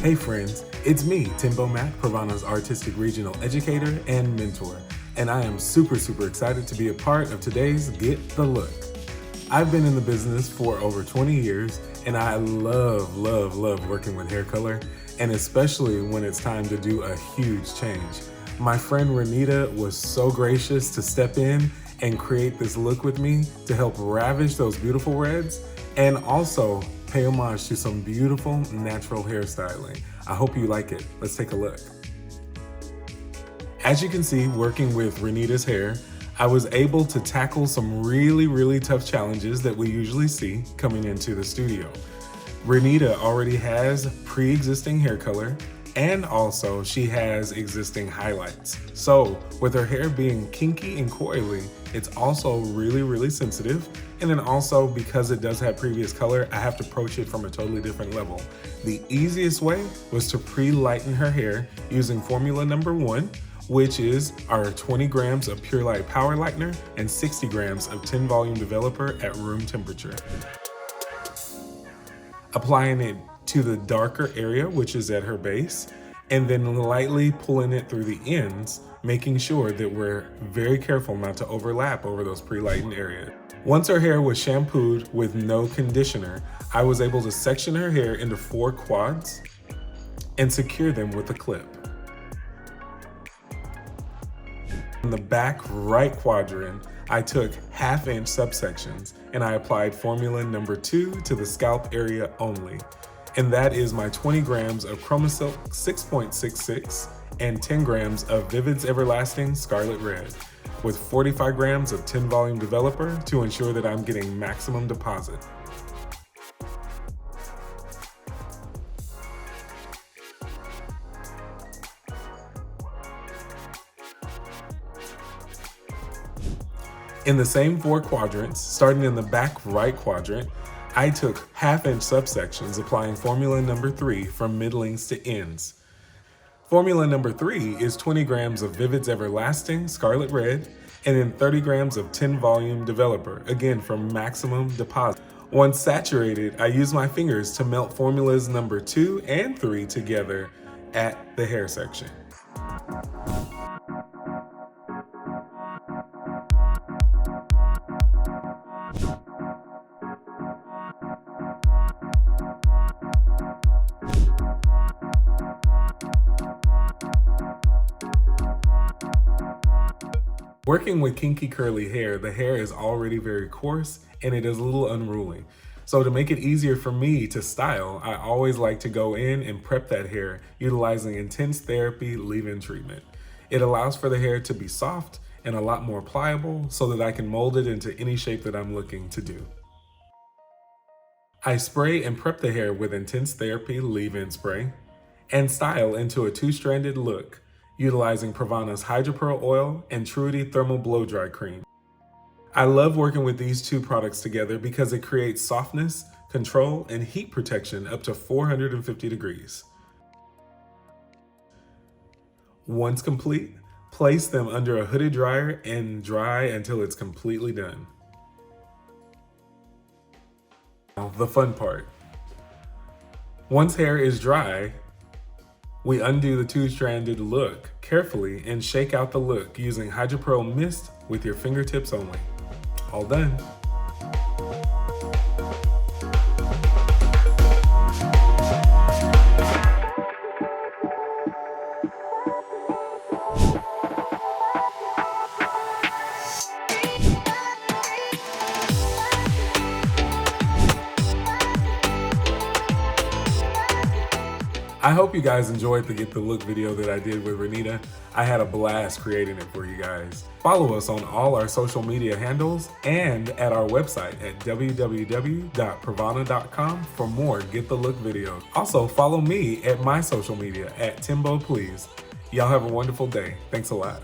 Hey friends, it's me, Timbo Mack, PRAVANA's artistic regional educator and mentor, and I am super excited to be a part of today's Get the Look. I've been in the business for over 20 years, and I love working with hair color, and especially when it's time to do a huge change. My friend Renita was so gracious to step in and create this look with me to help ravish those beautiful reds and also pay homage to some beautiful natural hairstyling. I hope you like it. Let's take a look. As you can see, working with Renita's hair, I was able to tackle some really tough challenges that we usually see coming into the studio. Renita already has pre-existing hair color, and also she has existing highlights. So with her hair being kinky and coily, it's also really sensitive. And then also because it does have previous color, I have to approach it from a totally different level. The easiest way was to pre-lighten her hair using formula number 1, which is our 20 grams of Pure Light Power Lightener and 60 grams of 10 volume developer at room temperature. Applying it to the darker area, which is at her base, and then lightly pulling it through the ends, making sure that we're very careful not to overlap over those pre-lightened areas. Once her hair was shampooed with no conditioner, I was able to section her hair into 4 quads and secure them with a clip. In the back right quadrant, I took 1/2 inch subsections and I applied formula number 2 to the scalp area only. And that is my 20 grams of Chromasilk 6.66 and 10 grams of Vivid's Everlasting Scarlet Red with 45 grams of 10 volume developer to ensure that I'm getting maximum deposit. In the same 4 quadrants, starting in the back right quadrant, I took 1/2 inch subsections applying formula number 3 from midlengths to ends. Formula number 3 is 20 grams of Vivid's Everlasting Scarlet Red and then 30 grams of 10 volume developer, again for maximum deposit. Once saturated, I use my fingers to melt formulas number 2 and 3 together at the hair section. Working with kinky curly hair, the hair is already very coarse and it is a little unruly. So to make it easier for me to style, I always like to go in and prep that hair utilizing intense therapy leave-in treatment. It allows for the hair to be soft and a lot more pliable so that I can mold it into any shape that I'm looking to do. I spray and prep the hair with intense therapy leave-in spray and style into a 2-stranded look, utilizing PRAVANA's Hydro Pearl Oil and Truity Thermal Blow Dry Cream. I love working with these 2 products together because it creates softness, control, and heat protection up to 450 degrees. Once complete, place them under a hooded dryer and dry until it's completely done. Now, the fun part. Once hair is dry, we undo the 2-stranded look carefully and shake out the look using Hydro Pearl Mist with your fingertips only. All done. I hope you guys enjoyed the Get the Look video that I did with Renita. I had a blast creating it for you guys. Follow us on all our social media handles and at our website at www.pravana.com for more Get the Look videos. Also follow me at my social media at Timbo Please. Y'all have a wonderful day. Thanks a lot.